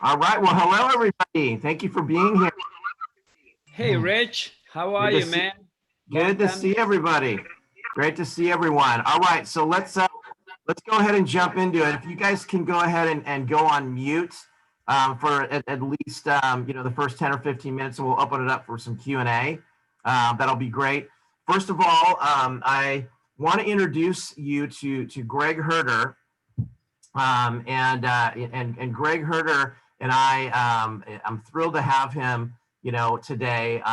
All right. Well, hello, everybody. Thank you for being here. Hey, Rich, how are Good to you, see. man? Good Long to time no see see. everybody. Great to see everyone. All right. So let's go ahead and jump into it. If you guys can go ahead and go on mute for at least the first 10 or 15 minutes, and we'll open it up for some Q&A. That'll be great. First of all, I want to introduce you to Greg Herder. And Greg Herder and I'm thrilled to have him, today,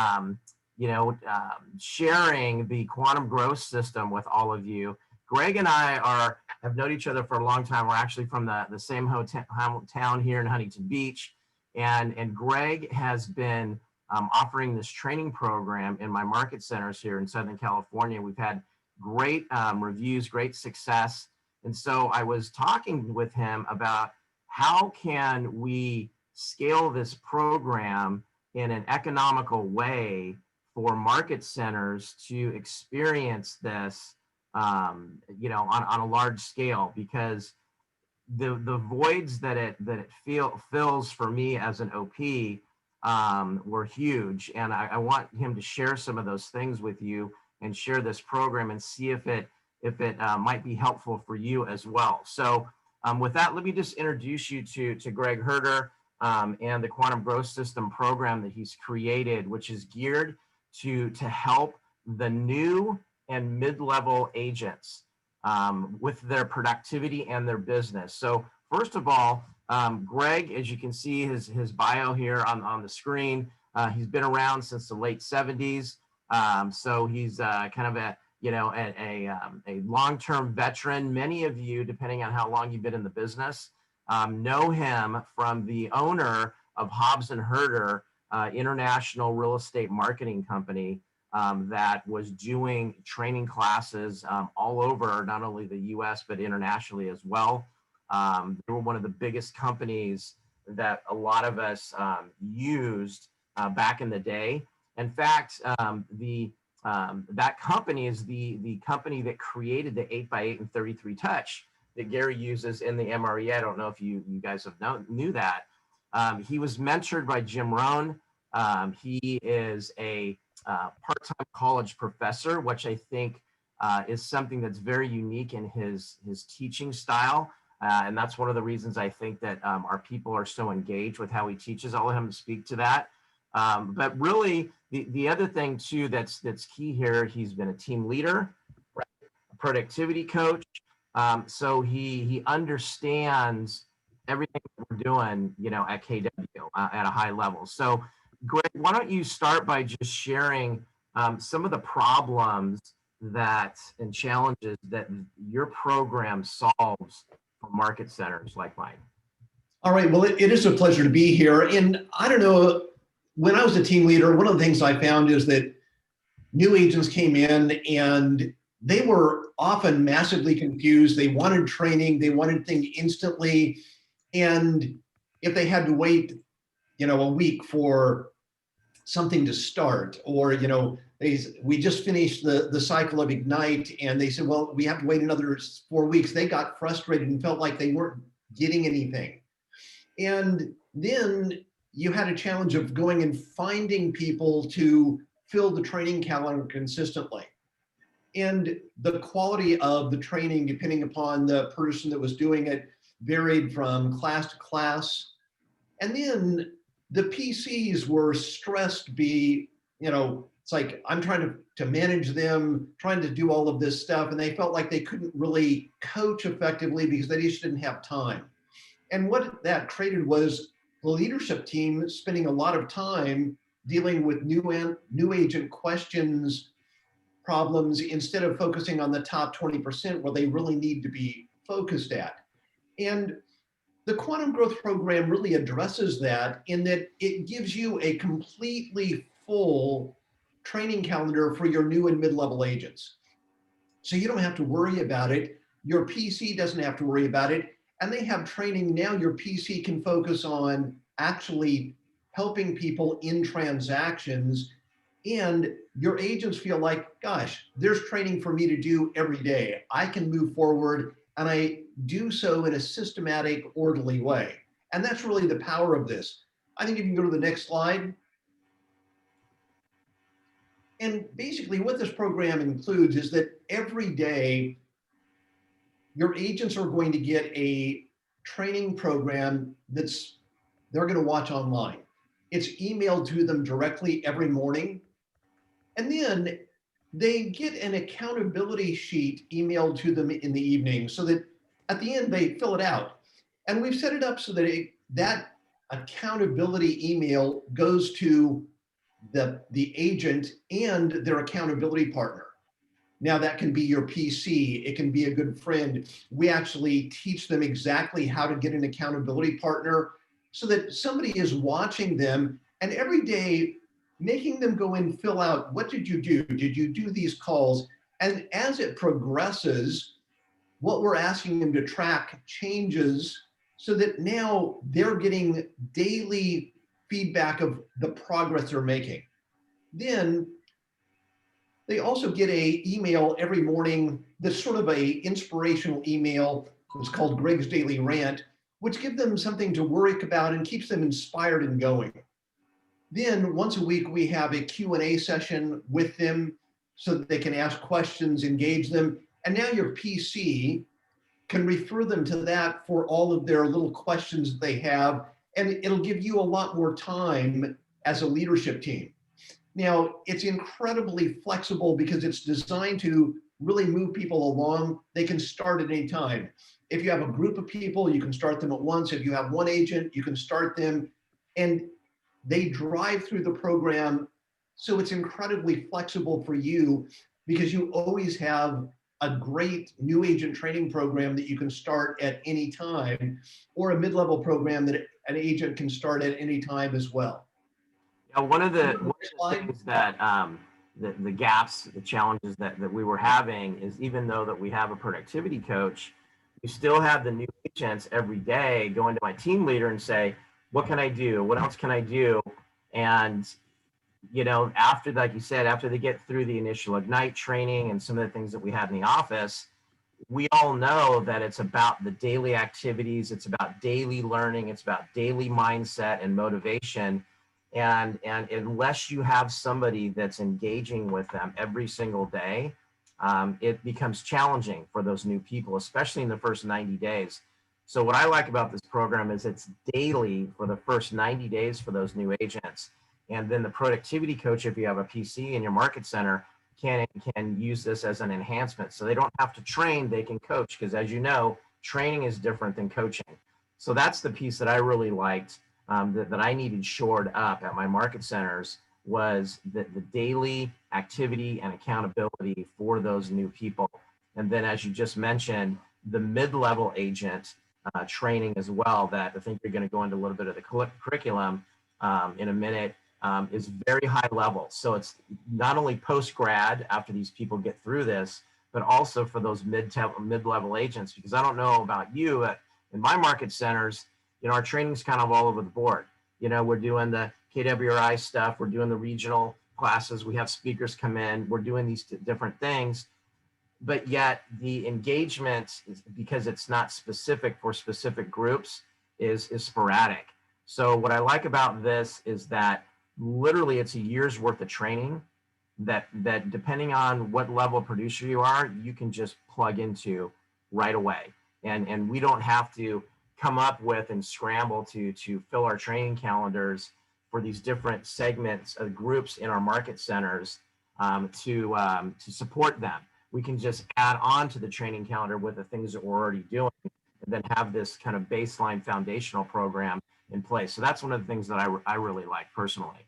sharing the quantum growth system with all of you. Greg and I have known each other for a long time. We're actually from the same hometown here in Huntington Beach, and Greg has been offering this training program in my market centers here in Southern California. We've had great reviews, great success. And so I was talking with him about how can we scale this program in an economical way for market centers to experience this, on a large scale, because the voids that it fills for me as an OP were huge, and I want him to share some of those things with you and share this program and see if it might be helpful for you as well. So with that, let me just introduce you to Greg Herder and the Quantum Growth System program that he's created, which is geared to help the new and mid-level agents with their productivity and their business. So first of all, Greg, as you can see his bio here on the screen, he's been around since the late 70s. So he's kind of a long-term veteran. Many of you, depending on how long you've been in the business, know him from the owner of Hobbs and Herder International Real Estate Marketing Company, that was doing training classes all over, not only the US, but internationally as well. They were one of the biggest companies that a lot of us used back in the day. In fact, that company is the company that created the 8x8 and 33 touch that Gary uses in the MRE. I don't know if you guys knew that. He was mentored by Jim Rohn. He is a part-time college professor, which I think is something that's very unique in his teaching style. And that's one of the reasons I think that our people are so engaged with how he teaches. I'll let him speak to that. But really, the other thing too that's key here, he's been a team leader, right? A productivity coach. So he understands everything that we're doing, at KW at a high level. So Greg, why don't you start by just sharing some of the problems and challenges that your program solves for market centers like mine? All right, well, it is a pleasure to be here. And I don't know, when I was a team leader, one of the things I found is that new agents came in and they were often massively confused. They wanted training, they wanted things instantly. And if they had to wait, a week for something to start, or, we just finished the cycle of Ignite and they said, well, we have to wait another 4 weeks. They got frustrated and felt like they weren't getting anything. And then you had a challenge of going and finding people to fill the training calendar consistently. And the quality of the training, depending upon the person that was doing it, varied from class to class. And then the PCs were stressed to be, it's like I'm trying to manage them, trying to do all of this stuff. And they felt like they couldn't really coach effectively because they just didn't have time. And what that created was the leadership team spending a lot of time dealing with new agent questions, problems, instead of focusing on the top 20% where they really need to be focused at. And the Quantum Growth Program really addresses that in that it gives you a completely full training calendar for your new and mid-level agents. So you don't have to worry about it. Your PC doesn't have to worry about it. And they have training now. Your PC can focus on actually helping people in transactions, and your agents feel like, gosh, there's training for me to do every day. I can move forward, and I do so in a systematic, orderly way. And that's really the power of this. I think you can go to the next slide. And basically what this program includes is that every day your agents are going to get a training program they're going to watch online. It's emailed to them directly every morning. And then they get an accountability sheet emailed to them in the evening so that at the end they fill it out. And we've set it up so that that accountability email goes to the agent and their accountability partner. Now that can be your PC, it can be a good friend. We actually teach them exactly how to get an accountability partner so that somebody is watching them and every day making them go and fill out, what did you do? Did you do these calls? And as it progresses, what we're asking them to track changes so that now they're getting daily feedback of the progress they're making. Then they also get a email every morning that's sort of a inspirational email. It's called Greg's Daily Rant, which gives them something to worry about and keeps them inspired and going. Then once a week, we have a Q&A session with them so that they can ask questions, engage them. And now your PC can refer them to that for all of their little questions that they have. And it'll give you a lot more time as a leadership team. Now, it's incredibly flexible because it's designed to really move people along. They can start at any time. If you have a group of people, you can start them at once. If you have one agent, you can start them. And they drive through the program. So it's incredibly flexible for you because you always have a great new agent training program that you can start at any time, or a mid-level program that an agent can start at any time as well. Yeah, one of the things that the gaps, the challenges that we were having is, even though that we have a productivity coach, we still have the new agents every day going to my team leader and say, what can I do? What else can I do? And, you know, after, like you said, after they get through the initial Ignite training and some of the things that we had in the office, we all know that it's about the daily activities. It's about daily learning. It's about daily mindset and motivation. And unless you have somebody that's engaging with them every single day, it becomes challenging for those new people, especially in the first 90 days. So what I like about this program is it's daily for the first 90 days for those new agents. And then the productivity coach, if you have a PC in your market center, can use this as an enhancement. So they don't have to train, they can coach, because as you know, training is different than coaching. So that's the piece that I really liked, that I needed shored up at my market centers, was the daily activity and accountability for those new people. And then, as you just mentioned, the mid-level agent training as well, that I think you're going to go into a little bit of the curriculum in a minute, is very high level. So it's not only post-grad after these people get through this, but also for those mid-level agents, because I don't know about you, in my market centers, you know, our training's kind of all over the board. You know, we're doing the KWRI stuff, we're doing the regional classes, we have speakers come in, we're doing these different things, but yet the engagement, because it's not specific for specific groups, is sporadic. So what I like about this is that literally it's a year's worth of training that depending on what level of producer you are, you can just plug into right away. And we don't have to come up with and scramble to fill our training calendars for these different segments of groups in our market centers to support them. We can just add on to the training calendar with the things that we're already doing, and then have this kind of baseline foundational program in place. So that's one of the things that I really like personally.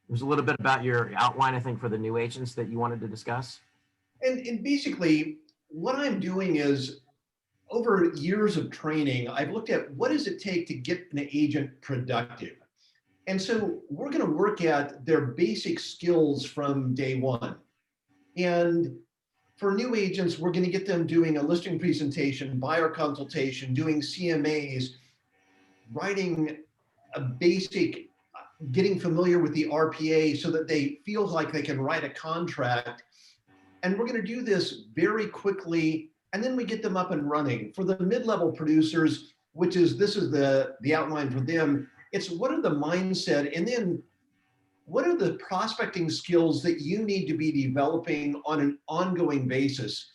There's a little bit about your outline, I think, for the new agents that you wanted to discuss. And basically, what I'm doing is, over years of training, I've looked at what does it take to get an agent productive. And so we're going to work at their basic skills from day one. And for new agents, we're going to get them doing a listing presentation, buyer consultation, doing CMAs, writing a basic, getting familiar with the RPA so that they feel like they can write a contract. And we're going to do this very quickly, and then we get them up and running. For the mid-level producers, which is, this is the outline for them. It's what are the mindset, and then what are the prospecting skills that you need to be developing on an ongoing basis.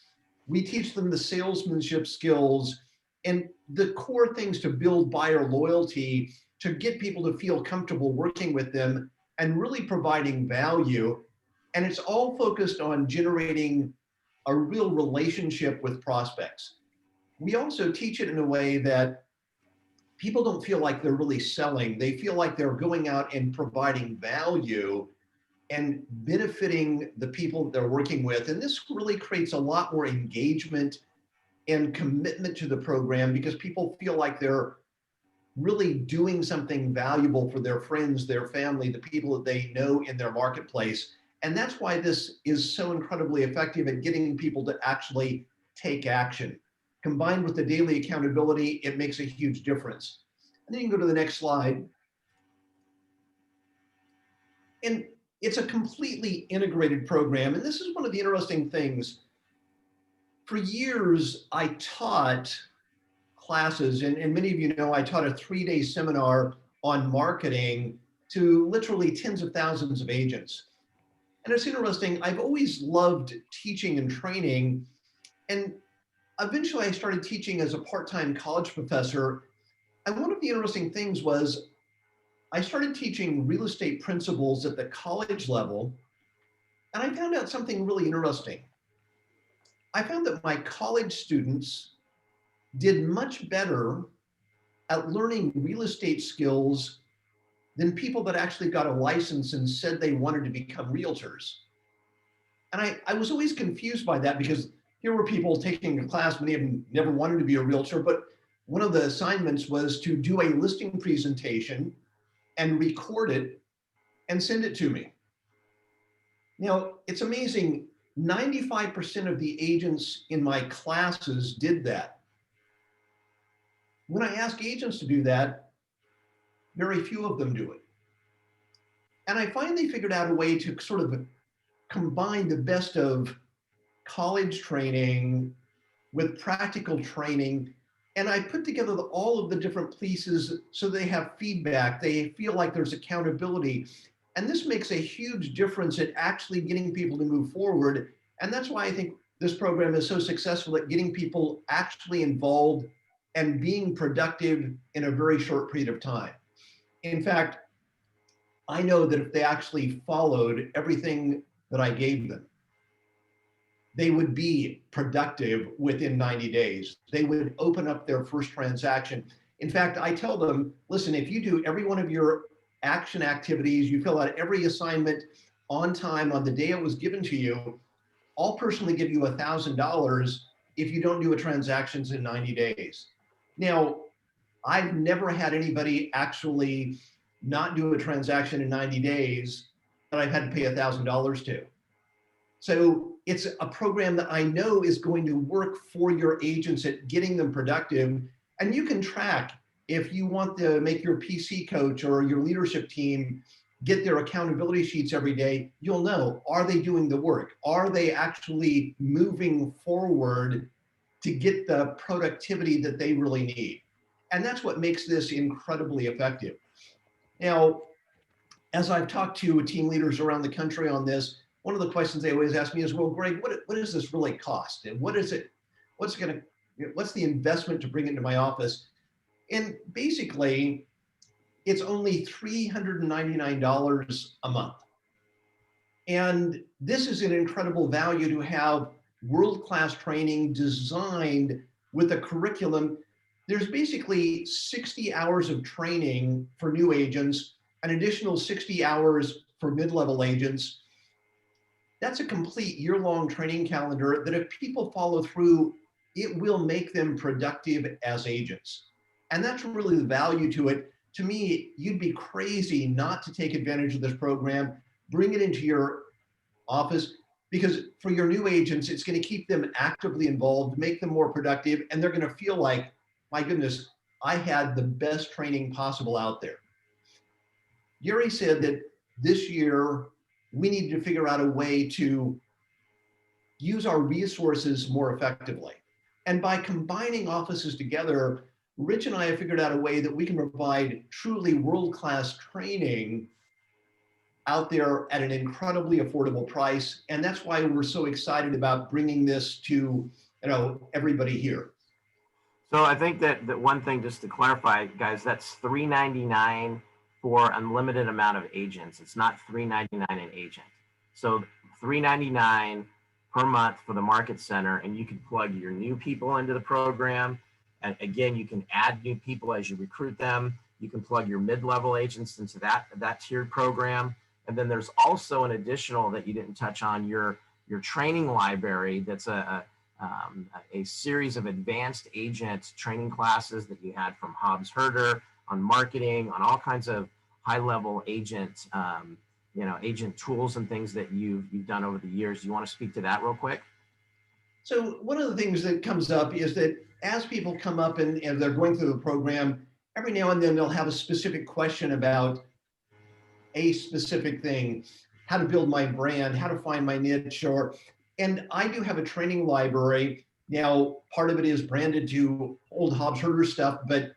We teach them the salesmanship skills and the core things to build buyer loyalty, to get people to feel comfortable working with them and really providing value. And it's all focused on generating a real relationship with prospects. We also teach it in a way that people don't feel like they're really selling. They feel like they're going out and providing value and benefiting the people that they're working with. And this really creates a lot more engagement and commitment to the program, because people feel like they're really doing something valuable for their friends, their family, the people that they know in their marketplace. And that's why this is so incredibly effective at getting people to actually take action. Combined with the daily accountability, it makes a huge difference. And then you can go to the next slide. And it's a completely integrated program. And this is one of the interesting things. For years, I taught classes, and many of you know I taught a 3-day seminar on marketing to literally tens of thousands of agents. And it's interesting, I've always loved teaching and training, and eventually I started teaching as a part-time college professor. And one of the interesting things was I started teaching real estate principles at the college level, and I found out something really interesting. I found that my college students did much better at learning real estate skills than people that actually got a license and said they wanted to become realtors. And I was always confused by that, because here were people taking a class, many of them never wanted to be a realtor, but one of the assignments was to do a listing presentation and record it and send it to me. Now, it's amazing, 95% of the agents in my classes did that. When I ask agents to do that, very few of them do it. And I finally figured out a way to sort of combine the best of college training with practical training. And I put together all of the different pieces so they have feedback, they feel like there's accountability. And this makes a huge difference at actually getting people to move forward. And that's why I think this program is so successful at getting people actually involved and being productive in a very short period of time. In fact, I know that if they actually followed everything that I gave them, they would be productive within 90 days. They would open up their first transaction. In fact, I tell them, listen, if you do every one of your action activities, you fill out every assignment on time on the day it was given to you, I'll personally give you $1,000 if you don't do a transactions in 90 days. Now, I've never had anybody actually not do a transaction in 90 days that I've had to pay $1,000 to. So it's a program that I know is going to work for your agents at getting them productive. And you can track, if you want to make your PC coach or your leadership team get their accountability sheets every day, you'll know, are they doing the work? Are they actually moving forward to get the productivity that they really need? And that's what makes this incredibly effective. Now, as I've talked to team leaders around the country on this, one of the questions they always ask me is, well, Greg, what does this really cost? And what's the investment to bring it into my office? And basically, it's only $399 a month. And this is an incredible value to have world-class training designed with a curriculum. There's basically 60 hours of training for new agents, an additional 60 hours for mid-level agents. That's a complete year-long training calendar that if people follow through, it will make them productive as agents. And that's really the value to it. To me, you'd be crazy not to take advantage of this program, bring it into your office, because for your new agents, it's going to keep them actively involved, make them more productive, and they're going to feel like, my goodness, I had the best training possible out there. Gary said that this year, we need to figure out a way to use our resources more effectively. And by combining offices together, Rich and I have figured out a way that we can provide truly world-class training out there at an incredibly affordable price. And that's why we're so excited about bringing this to, everybody here. So I think that one thing, just to clarify, guys, that's $399 for unlimited amount of agents. It's not $399 an agent. So $399 per month for the market center, and you can plug your new people into the program. And again, you can add new people as you recruit them. You can plug your mid-level agents into that tiered program. And then there's also an additional that you didn't touch on, your training library. That's a series of advanced agent training classes that you had from Hobbs Herder on marketing, on all kinds of high-level agent, agent tools and things that you've done over the years. You want to speak to that real quick? So one of the things that comes up is that as people come up and they're going through the program, every now and then they'll have a specific question about a specific thing, how to build my brand, how to find my niche, and I do have a training library. Now, part of it is branded to old Hobbs Herder stuff, but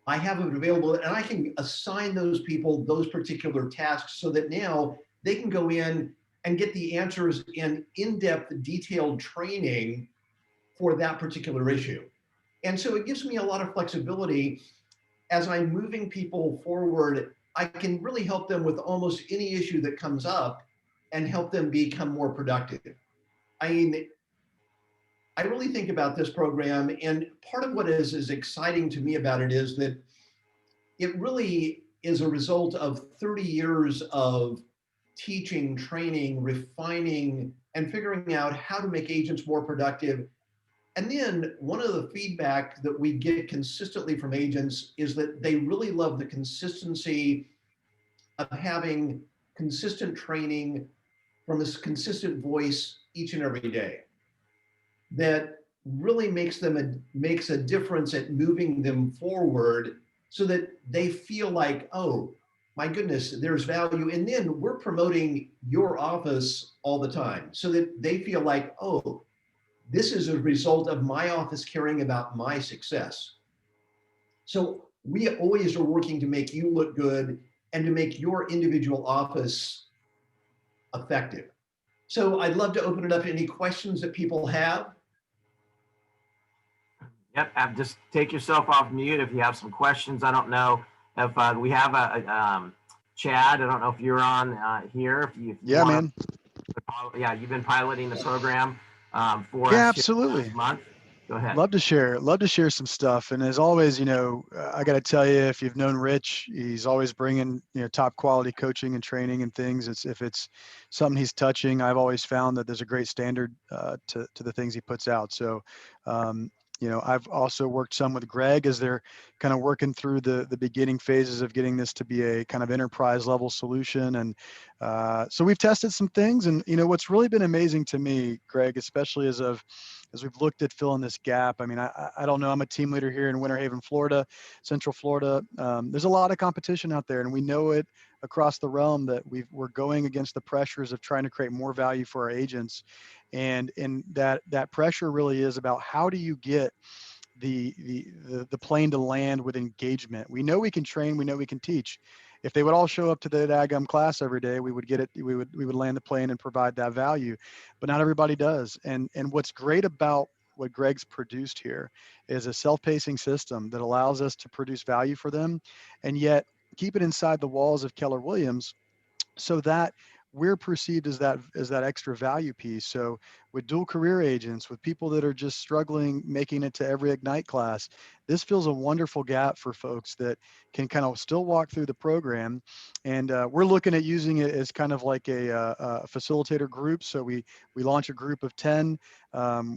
I have it available and I can assign those people those particular tasks so that now they can go in and get the answers in in-depth, detailed training for that particular issue. And so it gives me a lot of flexibility as I'm moving people forward. I can really help them with almost any issue that comes up and help them become more productive. I mean, I really think about this program, and part of what is exciting to me about it is that it really is a result of 30 years of teaching, training, refining, and figuring out how to make agents more productive. And then one of the feedback that we get consistently from agents is that they really love the consistency of having consistent training from a consistent voice each and every day. That really makes a difference at moving them forward so that they feel like, oh my goodness, there's value. And then we're promoting your office all the time so that they feel like, oh, this is a result of my office caring about my success. So we always are working to make you look good and to make your individual office effective. So I'd love to open it up to any questions that people have. Yep, just take yourself off mute if you have some questions. I don't know if we have a Chad. I don't know if you're on here. If you yeah, man. Yeah, you've been piloting the program for us. Yeah, absolutely. Last month. Go ahead. Love to share some stuff. And as always, I got to tell you, if you've known Rich, he's always bringing, top quality coaching and training and things. If it's something he's touching, I've always found that there's a great standard to the things he puts out. So, I've also worked some with Greg as they're kind of working through the beginning phases of getting this to be a kind of enterprise level solution. And so we've tested some things. And, what's really been amazing to me, Greg, especially as we've looked at filling this gap. I mean, I don't know. I'm a team leader here in Winter Haven, Florida, Central Florida. There's a lot of competition out there, and we know it across the realm that we're going against the pressures of trying to create more value for our agents. And that pressure really is about how do you get the plane to land with engagement. We know we can train, we know we can teach. If they would all show up to the daggum class every day, we would get it, we would land the plane and provide that value. But not everybody does. And what's great about what Greg's produced here is a self-pacing system that allows us to produce value for them and yet keep it inside the walls of Keller Williams so that we're perceived as that extra value piece. So with dual career agents, with people that are just struggling, making it to every Ignite class, this fills a wonderful gap for folks that can kind of still walk through the program. And we're looking at using it as kind of like a facilitator group. So we launch a group of 10.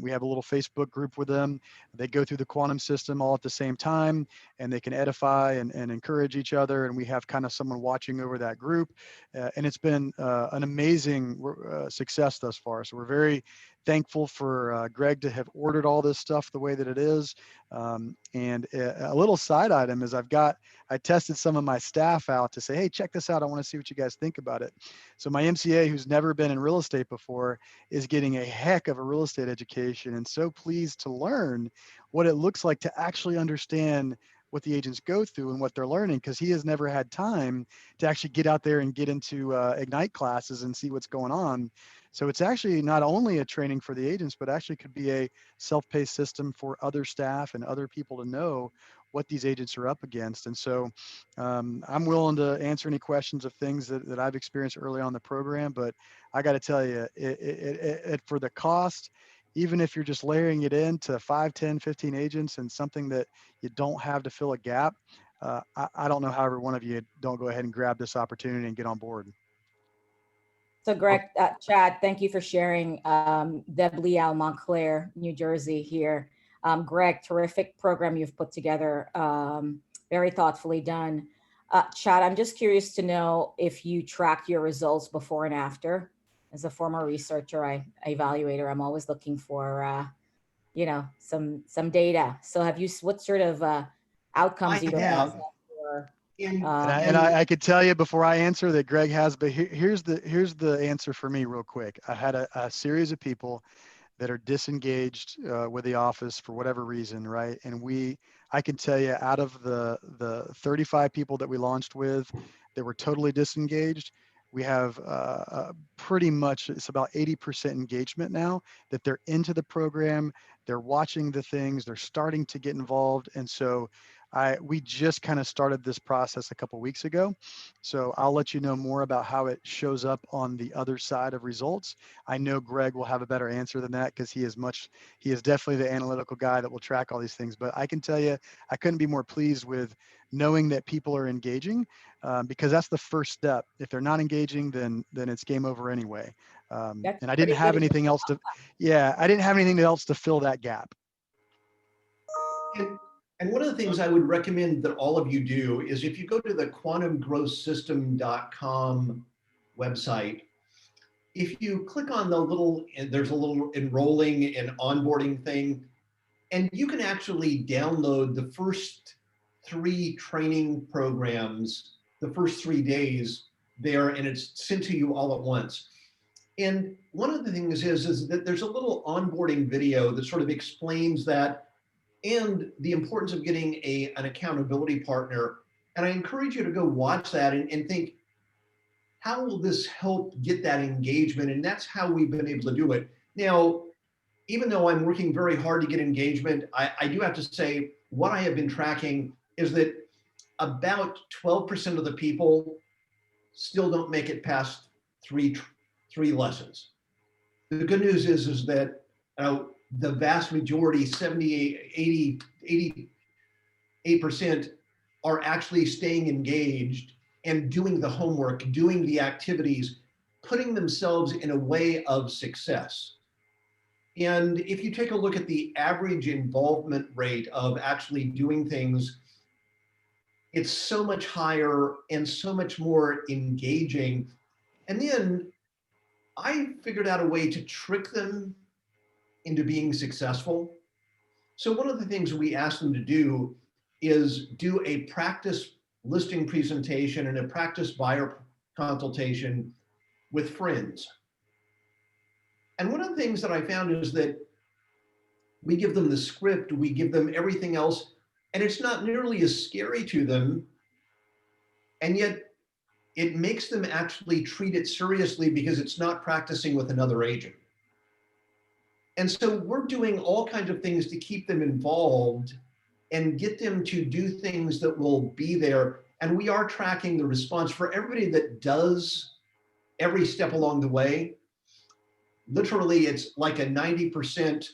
We have a little Facebook group with them. They go through the quantum system all at the same time, and they can edify and encourage each other. And we have kind of someone watching over that group. And it's been an amazing success thus far. So we're very thankful for Greg to have ordered all this stuff the way that it is. And a little side item is I tested some of my staff out to say, hey, check this out. I want to see what you guys think about it. So my MCA, who's never been in real estate before, is getting a heck of a real estate education, and so pleased to learn what it looks like to actually understand what the agents go through and what they're learning, because he has never had time to actually get out there and get into Ignite classes and see what's going on. So it's actually not only a training for the agents, but actually could be a self-paced system for other staff and other people to know what these agents are up against. And so I'm willing to answer any questions of things that I've experienced early on in the program, but I got to tell you, for the cost, even if you're just layering it into 5, 10, 15 agents and something that you don't have to fill a gap, I don't know how every one of you don't go ahead and grab this opportunity and get on board. So Greg, Chad, thank you for sharing. Deb Leal, Montclair, New Jersey here. Greg, terrific program you've put together. Very thoughtfully done. Chad, I'm just curious to know if you track your results before and after. As a former researcher, evaluator, I'm always looking for, some data. So what sort of outcomes you have. And I could tell you before I answer that Greg has, but here's the answer for me real quick. I had a series of people that are disengaged with the office for whatever reason, right? And I can tell you, out of the 35 people that we launched with that were totally disengaged, we have pretty much, it's about 80% engagement now, that they're into the program, they're watching the things, they're starting to get involved. And so we just kind of started this process a couple of weeks ago. So I'll let you know more about how it shows up on the other side of results. I know Greg will have a better answer than that, because he is definitely the analytical guy that will track all these things. But I can tell you, I couldn't be more pleased with knowing that people are engaging, because that's the first step. If they're not engaging, then it's game over anyway. And I didn't have anything else to fill that gap. And one of the things I would recommend that all of you do is, if you go to the quantumgrowthsystem.com website, if you click on there's a little enrolling and onboarding thing, and you can actually download the first 3 training programs, the first 3 days there, and it's sent to you all at once. And one of the things is that there's a little onboarding video that sort of explains that, and the importance of getting an accountability partner. And I encourage you to go watch that and think, how will this help get that engagement? And that's how we've been able to do it. Now, even though I'm working very hard to get engagement, I do have to say, what I have been tracking is that about 12% of the people still don't make it past three lessons. The good news is that the vast majority, 78, 88% are actually staying engaged and doing the homework, doing the activities, putting themselves in a way of success. And if you take a look at the average involvement rate of actually doing things, it's so much higher and so much more engaging. And then I figured out a way to trick them into being successful. So one of the things we asked them to do is do a practice listing presentation and a practice buyer consultation with friends. And one of the things that I found is that we give them the script, we give them everything else, and it's not nearly as scary to them. And yet it makes them actually treat it seriously, because it's not practicing with another agent. And so we're doing all kinds of things to keep them involved and get them to do things that will be there. And we are tracking the response for everybody that does every step along the way. Literally, it's like a 90%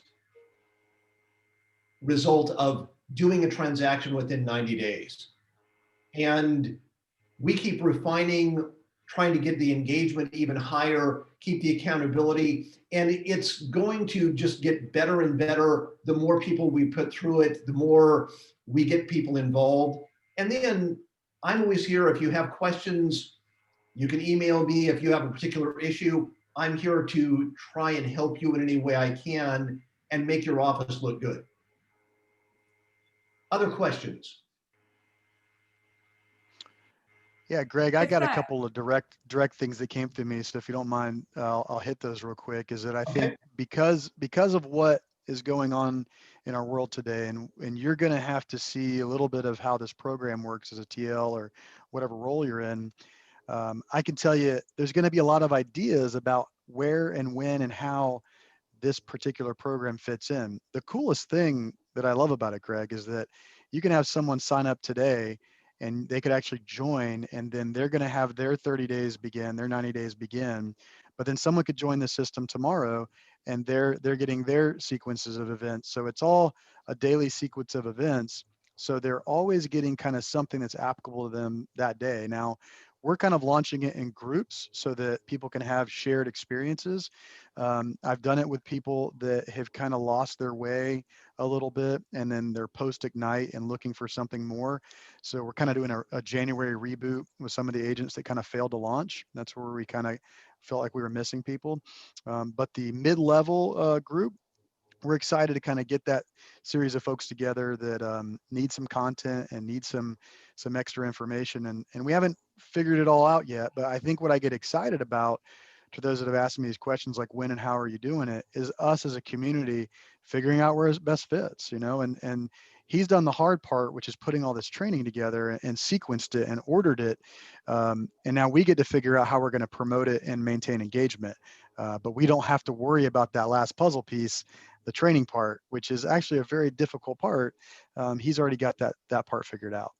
result of doing a transaction within 90 days. And we keep refining, trying to get the engagement even higher, keep the accountability, and it's going to just get better and better. The more people we put through it, the more we get people involved. And then I'm always here. If you have questions, you can email me. If you have a particular issue, I'm here to try and help you in any way I can and make your office look good. Other questions? Yeah, Greg, I It's got a that. couple of direct things that came to me. So if you don't mind, I'll hit those real quick. Is that I think Okay. because of what is going on in our world today, and you're going to have to see a little bit of how this program works as a TL or whatever role you're in. I can tell you there's going to be a lot of ideas about where and when and how this particular program fits in. The coolest thing that I love about it, Greg, is that you can have someone sign up today and they could actually join, and then they're going to have their 30 days begin, their 90 days begin, but then someone could join the system tomorrow and they're getting their sequences of events. So it's all a daily sequence of events. So they're always getting kind of something that's applicable to them that day. Now, we're kind of launching it in groups so that people can have shared experiences. I've done it with people that have kind of lost their way a little bit, and then they're post Ignite and looking for something more. So we're kind of doing a January reboot with some of the agents that kind of failed to launch. That's where we kind of felt like we were missing people. But the mid-level group, we're excited to kind of get that series of folks together that need some content and need some extra information. And we haven't figured it all out yet, but I think what I get excited about, to those that have asked me these questions like when and how are you doing it, is us as a community figuring out where it best fits, and he's done the hard part, which is putting all this training together and sequenced it and ordered it. And now we get to figure out how we're going to promote it and maintain engagement. But we don't have to worry about that last puzzle piece, the training part, which is actually a very difficult part. He's already got that part figured out.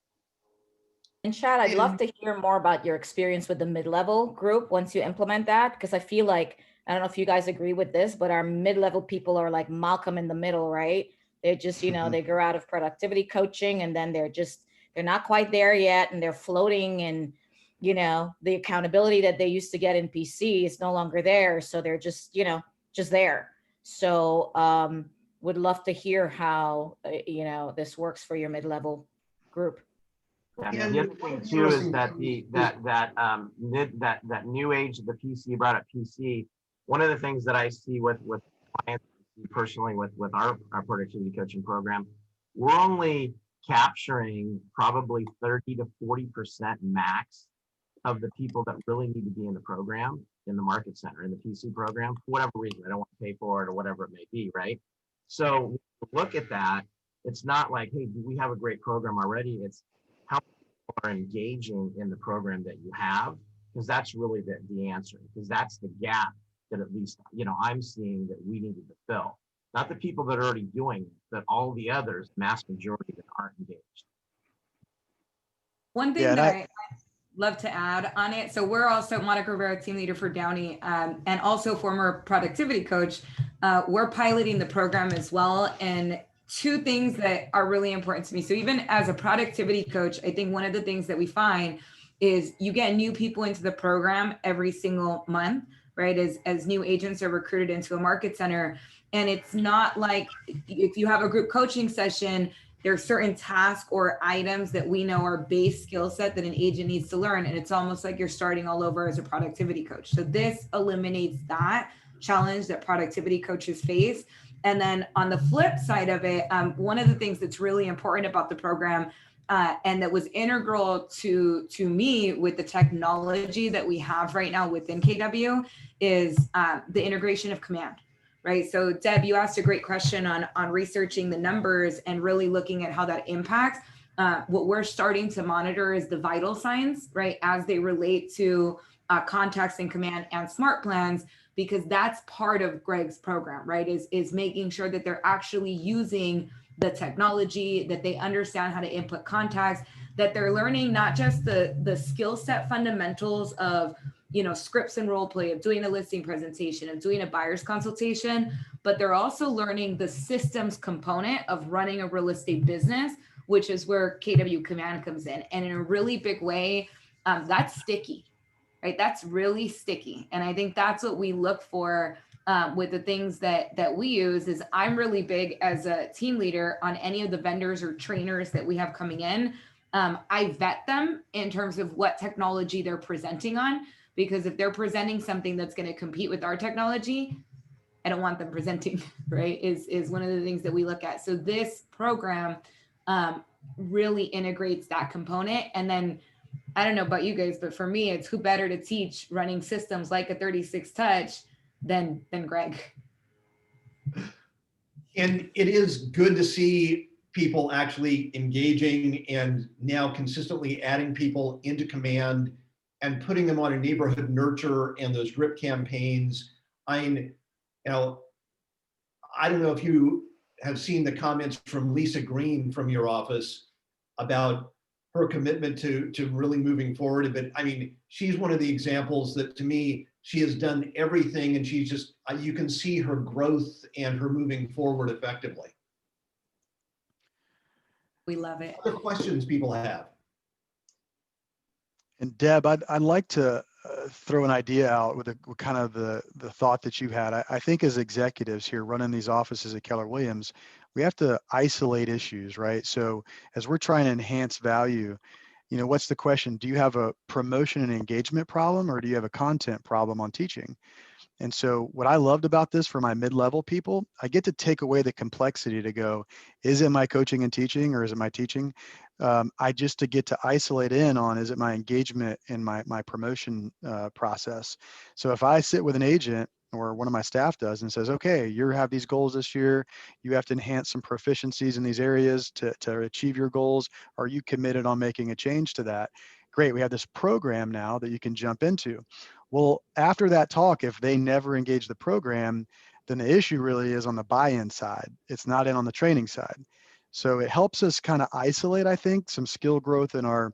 And Chad, I'd love And to hear more about your experience with the mid-level group once you implement that, because I feel like, I don't know if you guys agree with this, but our mid-level people are like Malcolm in the middle, right? They're just, they grow out of productivity coaching and then they're not quite there yet and they're floating, and, the accountability that they used to get in PC is no longer there. So they're just, just there. So would love to hear how, this works for your mid-level group. Yeah, the other thing too is that that new age of the PC, brought up PC. One of the things that I see with clients personally with our productivity coaching program, we're only capturing probably 30 to 40% max of the people that really need to be in the program, in the market center, in the PC program, for whatever reason. I don't want to pay for it or whatever it may be, right? So look at that. It's not like, hey, do we have a great program already? It's how are engaging in the program that you have, because that's really the answer, because that's the gap that at least I'm seeing that we needed to fill. Not the people that are already doing it, but all the others, mass majority that aren't engaged. One thing Yeah, that I love to add on it. So we're also Monica Rivera, team leader for Downey, and also former productivity coach. We're piloting the program as well. And two things that are really important to me. So even as a productivity coach, I think one of the things that we find is you get new people into the program every single month, right? As new agents are recruited into a market center. And it's not like if you have a group coaching session, there are certain tasks or items that we know are base skill set that an agent needs to learn. And it's almost like you're starting all over as a productivity coach. So this eliminates that challenge that productivity coaches face. And then on the flip side of it, one of the things that's really important about the program and that was integral to me with the technology that we have right now within KW is the integration of command. Right. So Deb, you asked a great question on researching the numbers and really looking at how that impacts. What we're starting to monitor is the vital signs, right, as they relate to contacts in command and smart plans, because that's part of Greg's program, right, is making sure that they're actually using the technology, that they understand how to input contacts, that they're learning not just the skill set fundamentals of scripts and role play, of doing a listing presentation, of doing a buyer's consultation, but they're also learning the systems component of running a real estate business, which is where KW Command comes in. And in a really big way, that's sticky, right? That's really sticky. And I think that's what we look for with the things that we use. Is I'm really big as a team leader on any of the vendors or trainers that we have coming in. I vet them in terms of what technology they're presenting on, because if they're presenting something that's going to compete with our technology, I don't want them presenting, right? Is one of the things that we look at. So this program really integrates that component. And then I don't know about you guys, but for me, it's who better to teach running systems like a 36 touch than Greg. And it is good to see people actually engaging and now consistently adding people into command and putting them on a neighborhood nurture and those drip campaigns. I mean, you know, I don't know if you have seen the comments from Lisa Green from your office about her commitment to really moving forward. But I mean, she's one of the examples that to me, she has done everything and she's just, you can see her growth and her moving forward effectively. We love it. Other questions people have? And Deb, I'd like to throw an idea out with kind of the thought that you had. I think as executives here running these offices at Keller Williams, we have to isolate issues, right? So as we're trying to enhance value, you know, what's the question? Do you have a promotion and engagement problem, or do you have a content problem on teaching? And so what I loved about this for my mid-level people, I get to take away the complexity to go, is it my coaching and teaching, or is it my teaching? I just to get to isolate in on, is it my engagement in my promotion process? So if I sit with an agent or one of my staff does and says, okay, you have these goals this year, you have to enhance some proficiencies in these areas to achieve your goals. Are you committed on making a change to that? Great, we have this program now that you can jump into. Well, after that talk, if they never engage the program, then the issue really is on the buy-in side. It's not in on the training side. So it helps us kind of isolate, I think, some skill growth in our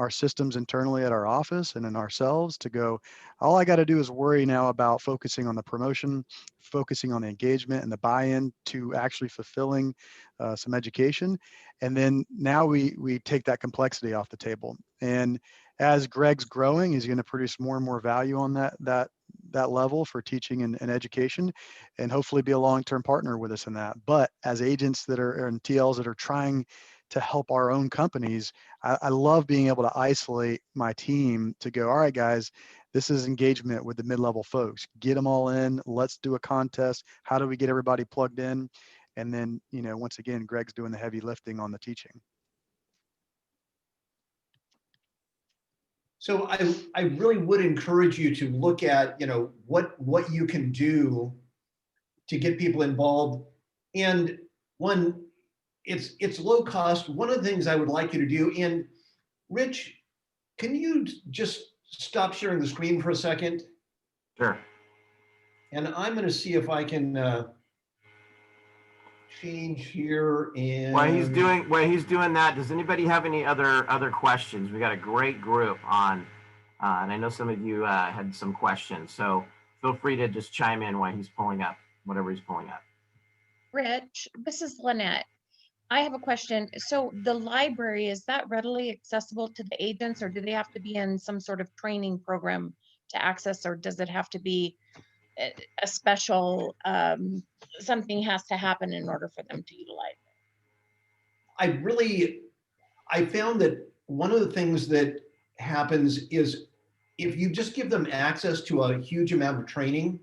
systems internally at our office and in ourselves to go, all I got to do is worry now about focusing on the promotion, focusing on the engagement and the buy-in to actually fulfilling some education. And then now we take that complexity off the table. And as Greg's growing, he's going to produce more and more value on that level for teaching and education, and hopefully be a long-term partner with us in that. But as agents that are and TLs that are trying to help our own companies, I love being able to isolate my team to go, all right, guys, this is engagement with the mid-level folks. Get them all in. Let's do a contest. How do we get everybody plugged in? And then, you know, once again, Greg's doing the heavy lifting on the teaching. So I really would encourage you to look at, you know, what you can do to get people involved. And one, it's low cost. One of the things I would like you to do, and Rich, can you just stop sharing the screen for a second? Sure. And I'm going to see if I can change here. And While he's doing that, does anybody have any other questions? We got a great group on, and I know some of you had some questions. So feel free to just chime in while he's pulling up whatever he's pulling up. Rich, this is Lynette. I have a question. So the library, is that readily accessible to the agents, or do they have to be in some sort of training program to access, or does it have to be a special, something has to happen in order for them to utilize it? I found that one of the things that happens is if you just give them access to a huge amount of training,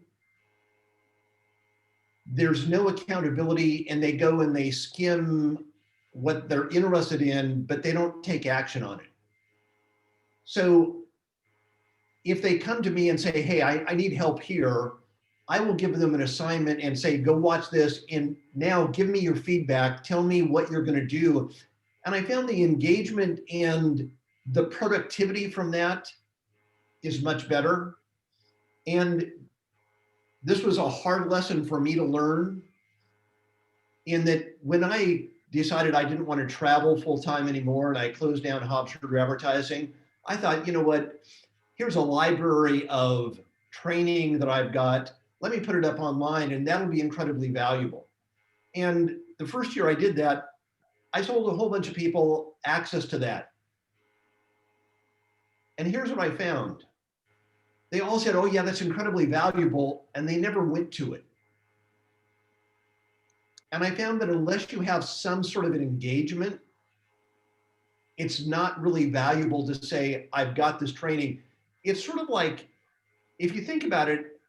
there's no accountability, and they go and they skim what they're interested in, but they don't take action on it. So if they come to me and say, hey, I need help here, I will give them an assignment and say, go watch this, and now give me your feedback, tell me what you're going to do. And I found the engagement and the productivity from that is much better. And this was a hard lesson for me to learn, in that when I decided I didn't want to travel full time anymore and I closed down Hobbs Sugar Advertising, I thought, you know what, here's a library of training that I've got. Let me put it up online, and that'll be incredibly valuable. And the first year I did that, I sold a whole bunch of people access to that. And here's what I found. They all said, oh yeah, that's incredibly valuable, and they never went to it. And I found that unless you have some sort of an engagement, it's not really valuable to say, I've got this training. It's sort of like if you think about it,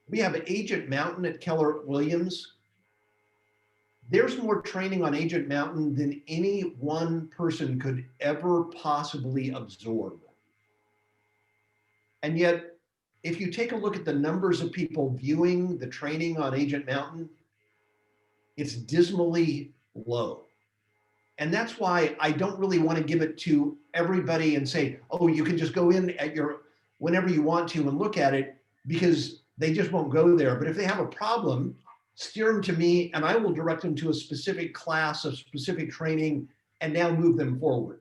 we have Agent Mountain at Keller Williams. There's more training on Agent Mountain than any one person could ever possibly absorb. And yet, if you take a look at the numbers of people viewing the training on Agent Mountain, it's dismally low. And that's why I don't really want to give it to everybody and say, oh, you can just go in at your whenever you want to and look at it, because they just won't go there. But if they have a problem, steer them to me and I will direct them to a specific class of specific training and now move them forward.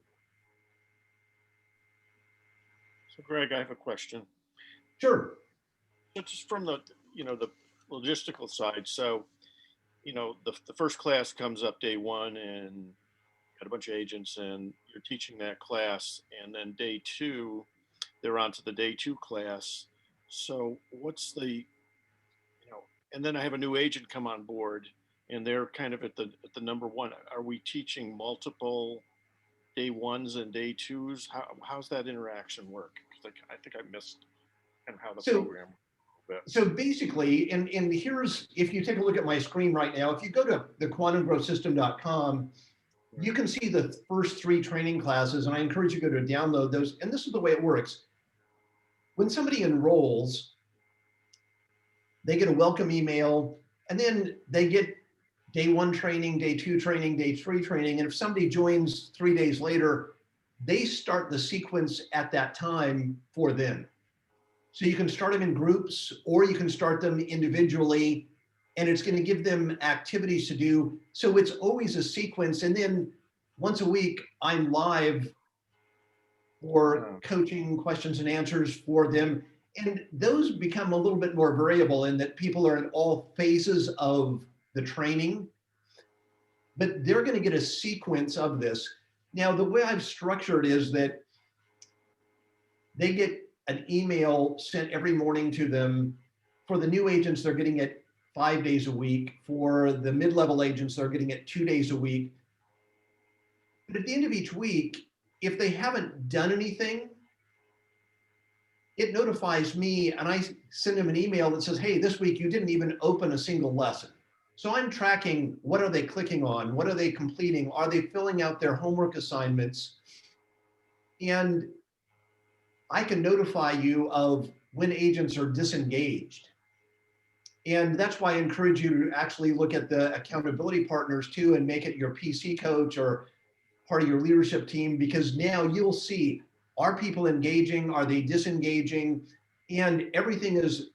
So Greg, I have a question. Sure. So just from the, the logistical side. So, the first class comes up day one and got a bunch of agents and you're teaching that class. And then day two, they're on to the day two class. So what's the, and then I have a new agent come on board and they're kind of at the number one. Are we teaching multiple day ones and day twos? How's that interaction work? Because I think I missed kind of how the program. So basically, and here's, if you take a look at my screen right now, if you go to thequantumgrowthsystem.com, you can see the first 3 training classes, and I encourage you to go to download those. And this is the way it works. When somebody enrolls, they get a welcome email, and then they get day 1 training, day 2 training, day 3 training. And if somebody joins 3 days later, they start the sequence at that time for them. So you can start them in groups or you can start them individually, and it's going to give them activities to do. So it's always a sequence. And then once a week, I'm live for coaching questions and answers for them. And those become a little bit more variable in that people are in all phases of the training, but they're going to get a sequence of this. Now, the way I've structured is that they get an email sent every morning to them. For the new agents, they're getting it 5 days a week. For the mid-level agents, they're getting it 2 days a week. But at the end of each week, if they haven't done anything, it notifies me and I send them an email that says, hey, this week you didn't even open a single lesson. So I'm tracking, what are they clicking on? What are they completing? Are they filling out their homework assignments? And I can notify you of when agents are disengaged. And that's why I encourage you to actually look at the accountability partners too and make it your PC coach or part of your leadership team, because now you'll see, are people engaging? Are they disengaging? And everything is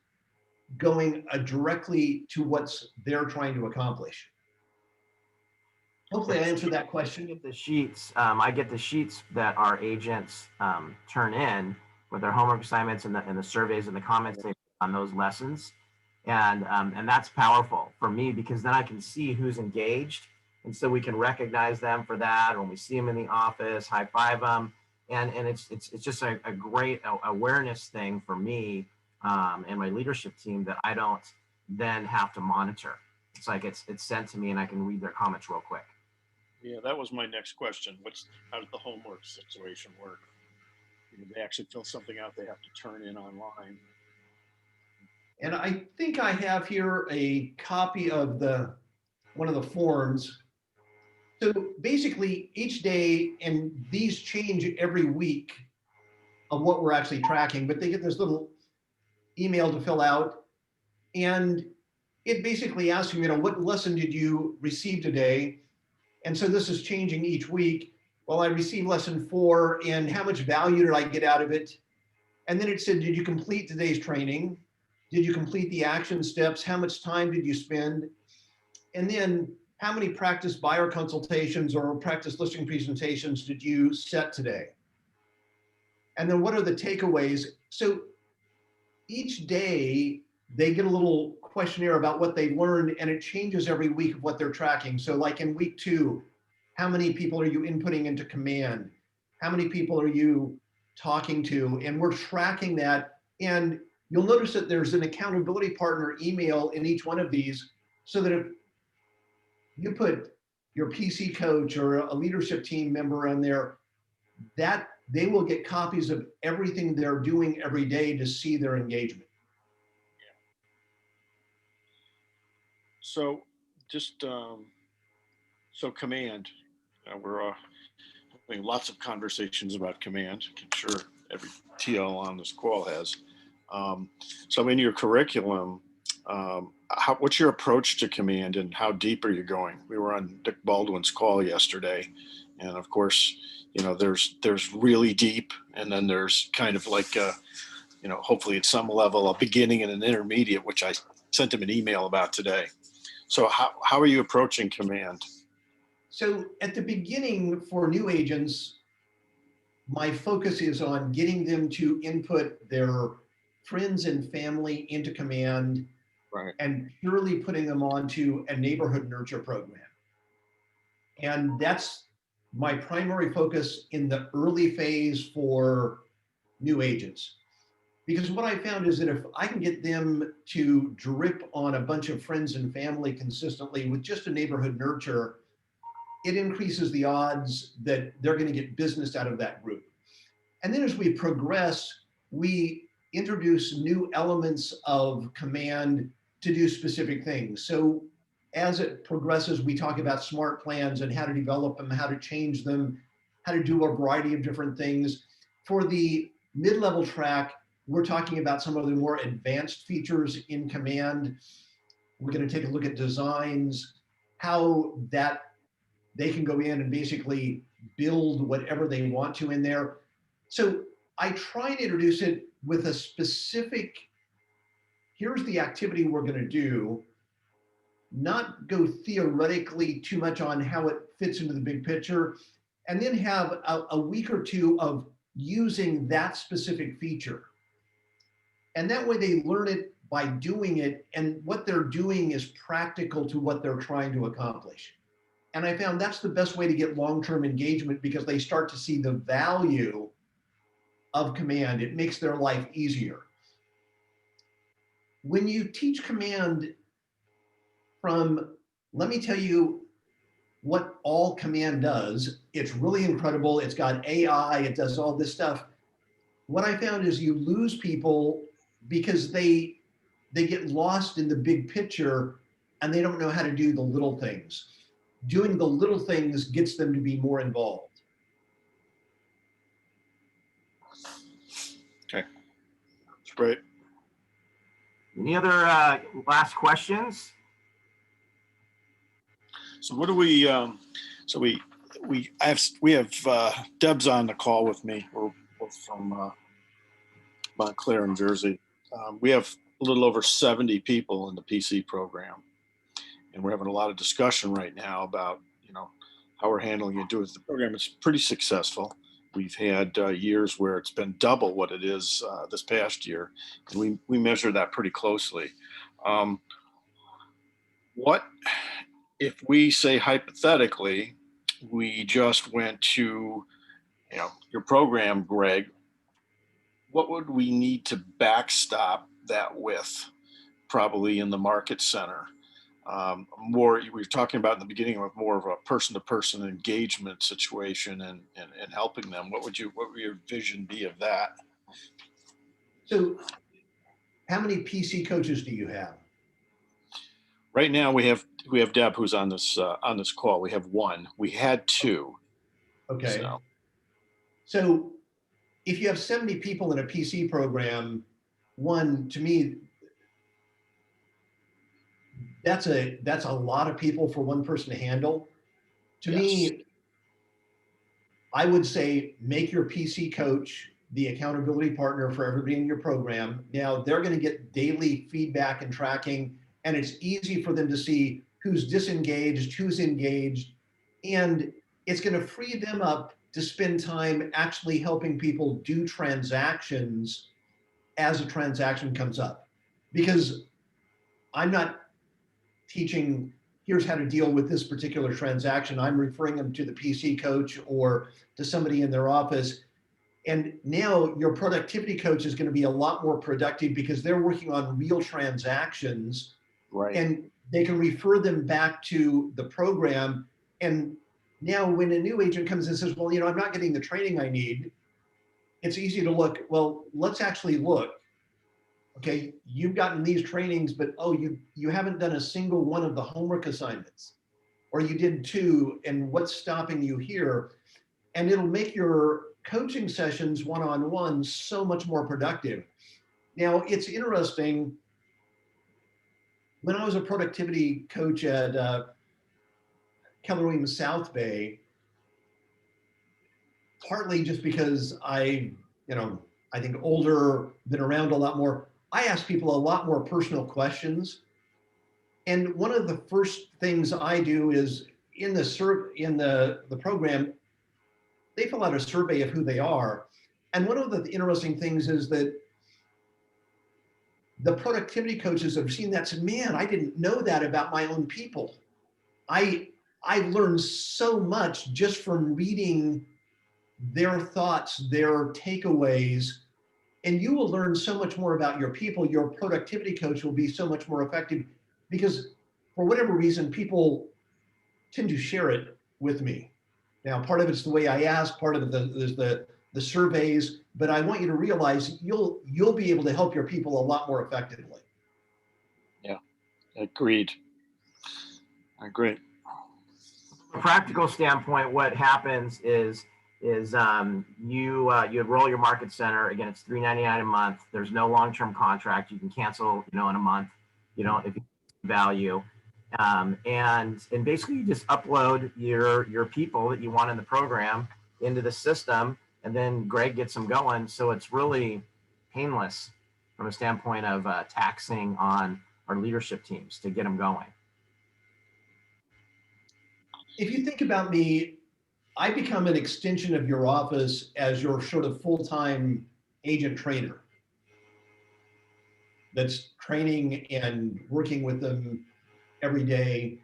going directly to what's they're trying to accomplish. Hopefully I answered that question. Get the sheets. I get the sheets that our agents turn in with their homework assignments and the surveys and the comments they put on those lessons, and that's powerful for me because then I can see who's engaged, and so we can recognize them for that. When we see them in the office, high five them, and it's just a great awareness thing for me and my leadership team that I don't then have to monitor. It's like it's sent to me and I can read their comments real quick. Yeah, that was my next question. How does the homework situation work? They actually fill something out they have to turn in online. And I think I have here a copy of one of the forms. So basically each day, and these change every week of what we're actually tracking, but they get this little email to fill out. And it basically asks you, what lesson did you receive today? And so this is changing each week. Well, I received lesson 4, and how much value did I get out of it? And then it said, did you complete today's training? Did you complete the action steps? How much time did you spend? And then how many practice buyer consultations or practice listing presentations did you set today? And then what are the takeaways? So each day they get a little questionnaire about what they learned, and it changes every week of what they're tracking. So like in week 2, how many people are you inputting into command? How many people are you talking to? And we're tracking that. And you'll notice that there's an accountability partner email in each one of these, so that if you put your PC coach or a leadership team member on there, that they will get copies of everything they're doing every day to see their engagement. So just so command, we're having lots of conversations about command. I'm sure every TL on this call has. So in your curriculum, what's your approach to command and how deep are you going? We were on Dick Baldwin's call yesterday, and of course, there's really deep, and then there's kind of like hopefully at some level a beginning and an intermediate, which I sent him an email about today. So how are you approaching command? So at the beginning for new agents, my focus is on getting them to input their friends and family into command, Right. and purely putting them onto a neighborhood nurture program. And that's my primary focus in the early phase for new agents. Because what I found is that if I can get them to drip on a bunch of friends and family consistently with just a neighborhood nurture, it increases the odds that they're going to get business out of that group. And then as we progress, we introduce new elements of command to do specific things. So as it progresses, we talk about smart plans and how to develop them, how to change them, how to do a variety of different things. For the mid-level track, we're talking about some of the more advanced features in command. We're going to take a look at designs, how that they can go in and basically build whatever they want to in there. So I try and introduce it with a specific, here's the activity we're going to do, not go theoretically too much on how it fits into the big picture, and then have a week or two of using that specific feature. And that way they learn it by doing it, and what they're doing is practical to what they're trying to accomplish. And I found that's the best way to get long-term engagement, because they start to see the value of command. It makes their life easier. When you teach command from, let me tell you what all command does, it's really incredible. It's got AI, it does all this stuff. What I found is you lose people because they get lost in the big picture and they don't know how to do the little things. Doing the little things gets them to be more involved. Okay, that's great. Any other last questions? So what do we? We have Deb's on the call with me. We're from Montclair, New Jersey. We have a little over 70 people in the PC program, and we're having a lot of discussion right now about how we're handling it. The program is pretty successful. We've had years where it's been double what it is this past year, and we measure that pretty closely. What if we say hypothetically we just went to your program, Greg? What would we need to backstop that with? Probably in the market center. More, we were talking about in the beginning of more of a person-to-person engagement situation and helping them. What would your vision be of that? So how many PC coaches do you have? Right now we have Deb, who's on this call. We have one. We had two. Okay. So if you have 70 people in a PC program, one, to me, that's a lot of people for one person to handle. To me, I would say make your PC coach the accountability partner for everybody in your program. Now they're going to get daily feedback and tracking, and it's easy for them to see who's disengaged, who's engaged, and it's going to free them up to spend time actually helping people do transactions as a transaction comes up. Because I'm not teaching, here's how to deal with this particular transaction. I'm referring them to the PC coach or to somebody in their office. And now your productivity coach is going to be a lot more productive because they're working on real transactions. Right. And they can refer them back to the program. And now when a new agent comes and says, well, I'm not getting the training I need, it's easy to look, well, let's actually look. Okay, you've gotten these trainings, but oh, you haven't done a single one of the homework assignments, or you did two, and what's stopping you here? And it'll make your coaching sessions one-on-one so much more productive. Now, it's interesting, when I was a productivity coach at Keller Williams South Bay, partly just because I think older, been around a lot more, I ask people a lot more personal questions. And one of the first things I do is in the program, they fill out a survey of who they are. And one of the interesting things is that the productivity coaches have seen that, said, man, I didn't know that about my own people. I learned so much just from reading their thoughts, their takeaways, and you will learn so much more about your people. Your productivity coach will be so much more effective because for whatever reason, people tend to share it with me. Now, part of it's the way I ask, part of it is the surveys, but I want you to realize you'll be able to help your people a lot more effectively. Yeah, agreed. Great. From a practical standpoint, what happens is you enroll your market center. Again, it's $3.99 a month. There's no long-term contract. You can cancel, in a month, if you value. And basically you just upload your people that you want in the program into the system, and then Greg gets them going. So it's really painless from a standpoint of taxing on our leadership teams to get them going. If you think about me, I become an extension of your office as your sort of full-time agent trainer that's training and working with them every day,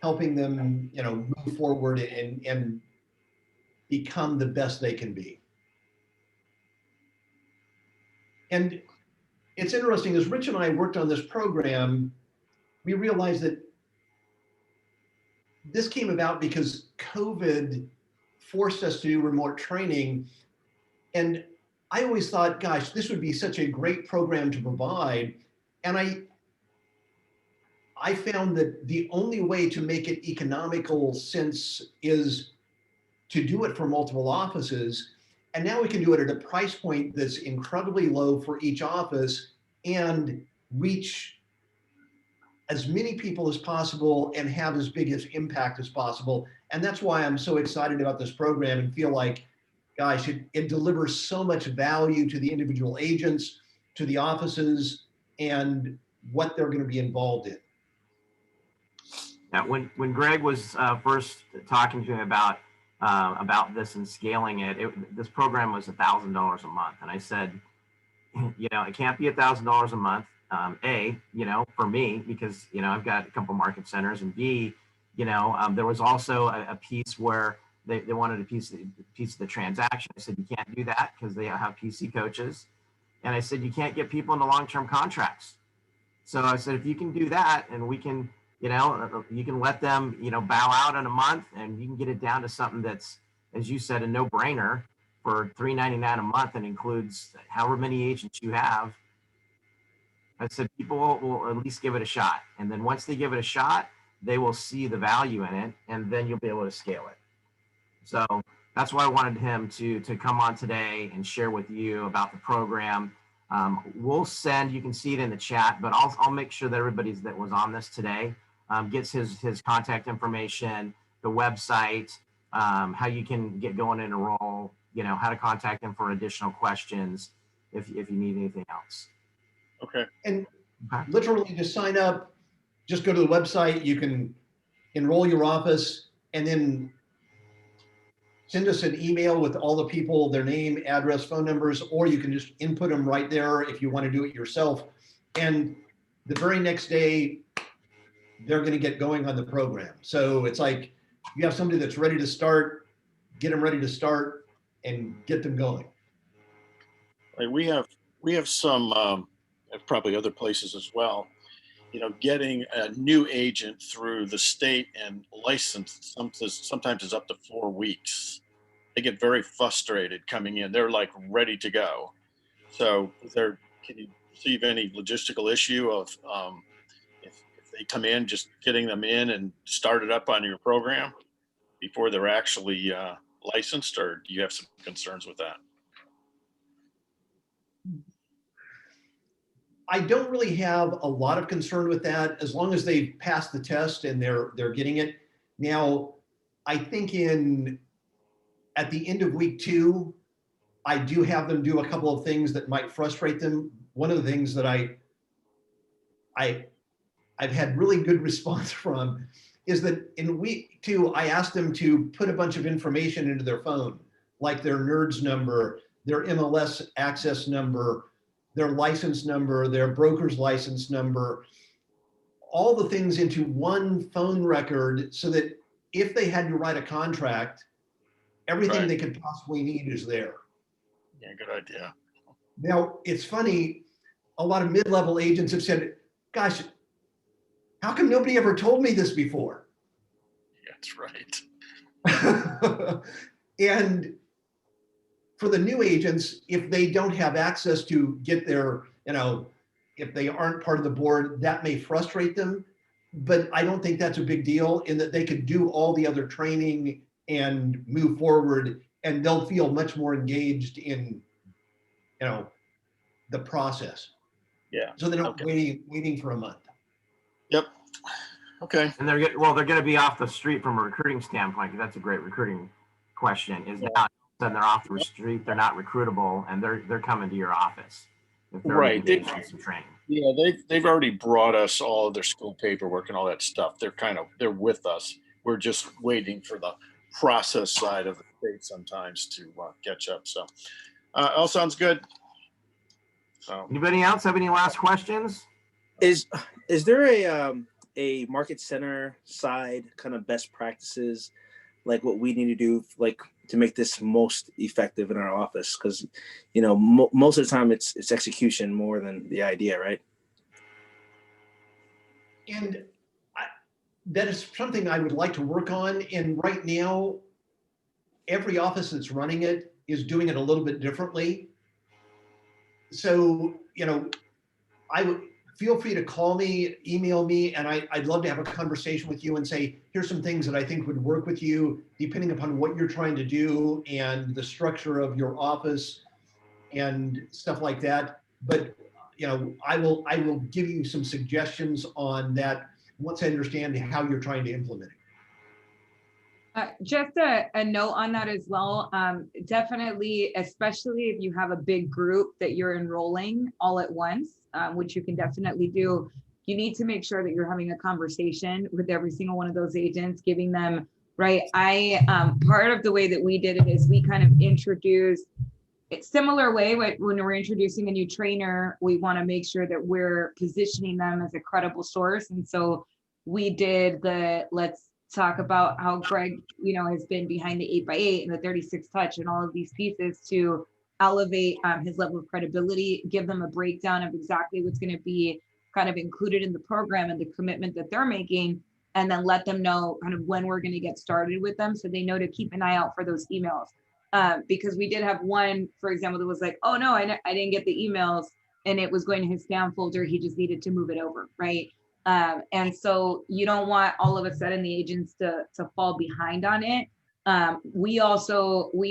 helping them, move forward and become the best they can be. And it's interesting, as Rich and I worked on this program, we realized that this came about because COVID forced us to do remote training. And I always thought, gosh, this would be such a great program to provide. And I found that the only way to make it economical sense is to do it for multiple offices. And now we can do it at a price point that's incredibly low for each office and reach as many people as possible and have as big as impact as possible. And that's why I'm so excited about this program and feel like, gosh, it delivers so much value to the individual agents, to the offices, and what they're going to be involved in. Yeah, when Greg was first talking to me about this and scaling it, this program was $1,000 a month, and I said, it can't be $1,000 a month. For me, because I've got a couple market centers, and B, there was also a piece where they wanted a piece of the transaction. I said you can't do that because they have PC coaches, and I said you can't get people into long-term contracts. So I said if you can do that, and we can. You can let them, bow out in a month, and you can get it down to something that's, as you said, a no-brainer for $3.99 a month and includes however many agents you have. I said people will at least give it a shot. And then once they give it a shot, they will see the value in it, and then you'll be able to scale it. So that's why I wanted him to come on today and share with you about the program. We'll send, you can see it in the chat, but I'll make sure that everybody that was on this today gets his contact information, the website, how you can get going and enroll, how to contact him for additional questions if you need anything else. Okay. And literally to sign up, just go to the website, you can enroll your office, and then send us an email with all the people, their name, address, phone numbers, or you can just input them right there if you want to do it yourself. And the very next day, they're going to get going on the program. So it's like you have somebody that's ready to start, get them ready to start and get them going. Right, we have some, probably other places as well, getting a new agent through the state and license sometimes is up to 4 weeks. they get very frustrated coming in. They're like ready to go. So can you perceive any logistical issue of if they come in, just getting them in and started up on your program before they're actually licensed, or do you have some concerns with that? I don't really have a lot of concern with that as long as they've passed the test and they're getting it. Now, I think at the end of week 2, I do have them do a couple of things that might frustrate them. One of the things that I've had really good response from is that in week 2, I asked them to put a bunch of information into their phone, like their NERDS number, their MLS access number, their license number, their broker's license number, all the things into one phone record so that if they had to write a contract, everything they could possibly need is there. Yeah, good idea. Now, it's funny, a lot of mid-level agents have said, gosh, how come nobody ever told me this before? That's right. And for the new agents, if they don't have access to get their, if they aren't part of the board, that may frustrate them. But I don't think that's a big deal in that they could do all the other training and move forward, and they'll feel much more engaged in, the process. Yeah. So they're not waiting for a month. Yep. Okay. And they're going to be off the street from a recruiting standpoint. That's a great recruiting question. Is now then they're off the street, they're not recruitable, and they're coming to your office if they're Right. engaged in some training. Yeah, they've already brought us all of their school paperwork and all that stuff. They're with us. We're just waiting for the process side of the state sometimes to catch up. So all sounds good. So Anybody else have any last questions? Is there a market center side kind of best practices, like what we need to do, like to make this most effective in our office? Because most of the time it's execution more than the idea, right? And that is something I would like to work on. And right now, every office that's running it is doing it a little bit differently. So, I would feel free to call me, email me, and I'd love to have a conversation with you and say, here's some things that I think would work with you, depending upon what you're trying to do and the structure of your office and stuff like that. But, I will give you some suggestions on that once I understand how you're trying to implement it. Just a note on that as well. Definitely, especially if you have a big group that you're enrolling all at once, which you can definitely do, you need to make sure that you're having a conversation with every single one of those agents, giving them, right? Part of the way that we did it is we kind of introduced a similar way when we're introducing a new trainer, we want to make sure that we're positioning them as a credible source. And so we did let's talk about how Greg, has been behind the 8x8 and the 36 touch and all of these pieces to elevate his level of credibility, give them a breakdown of exactly what's going to be kind of included in the program and the commitment that they're making, and then let them know kind of when we're going to get started with them so they know to keep an eye out for those emails. Because we did have one, for example, that was like, oh no, I didn't get the emails, and it was going to his spam folder. He just needed to move it over, right? And so you don't want all of a sudden the agents to fall behind on it. We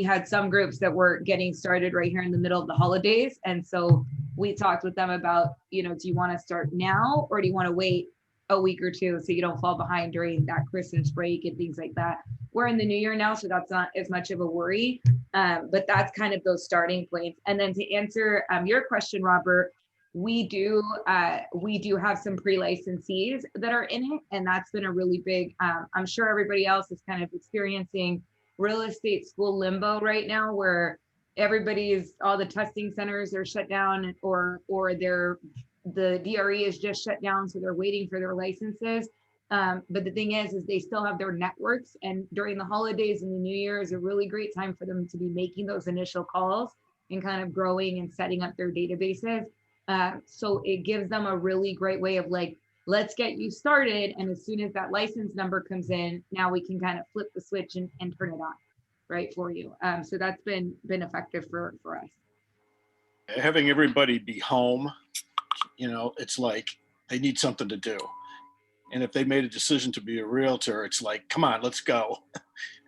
had some groups that were getting started right here in the middle of the holidays. And so we talked with them about, do you want to start now or do you want to wait a week or two so you don't fall behind during that Christmas break and things like that? We're in the new year now, so that's not as much of a worry, but that's kind of those starting points. And then to answer your question, Robert, we do have some pre-licensees that are in it, and that's been a really big, I'm sure everybody else is kind of experiencing real estate school limbo right now, where all the testing centers are shut down, or the DRE is just shut down, so they're waiting for their licenses. But the thing is they still have their networks, and during the holidays and the new year is a really great time for them to be making those initial calls and kind of growing and setting up their databases. So it gives them a really great way of let's get you started. And as soon as that license number comes in, now we can kind of flip the switch and turn it on. right, for you. So that's been effective for us. Having everybody be home, it's like they need something to do. And if they made a decision to be a realtor, it's like, come on, let's go.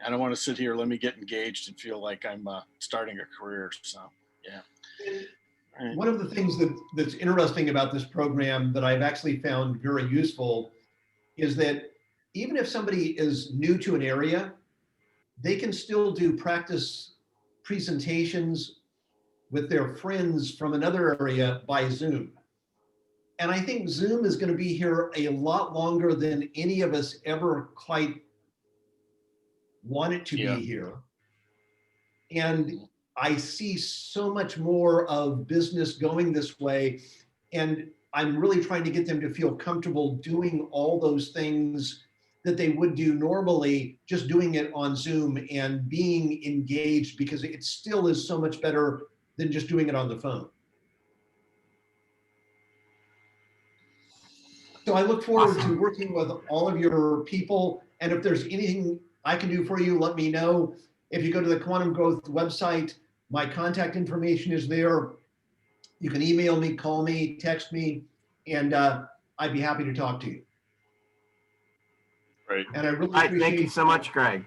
I don't want to sit here. Let me get engaged and feel like I'm starting a career. So, yeah. Right. One of the things that's interesting about this program that I've actually found very useful is that even if somebody is new to an area, they can still do practice presentations with their friends from another area by Zoom. And I think Zoom is going to be here a lot longer than any of us ever quite want it to Yeah. be here. And I see so much more of business going this way. And I'm really trying to get them to feel comfortable doing all those things that they would do normally, just doing it on Zoom and being engaged, because it still is so much better than just doing it on the phone. So I look forward to working with all of your people. And if there's anything I can do for you, let me know. If you go to the Quantum Growth website, my contact information is there. You can email me, call me, text me, and I'd be happy to talk to you. Right. And I really All right, appreciate thank you so much, Greg.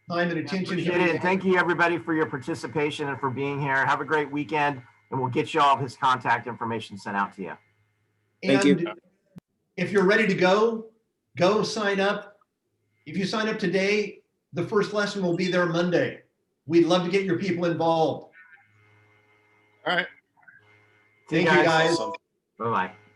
time and attention. Appreciate it. And thank you everybody for your participation and for being here. Have a great weekend, and we'll get you all of his contact information sent out to you. Thank you. And if you're ready to go sign up. If you sign up today, the first lesson will be there Monday. We'd love to get your people involved. All right. Thank you, guys. Awesome. Bye-bye.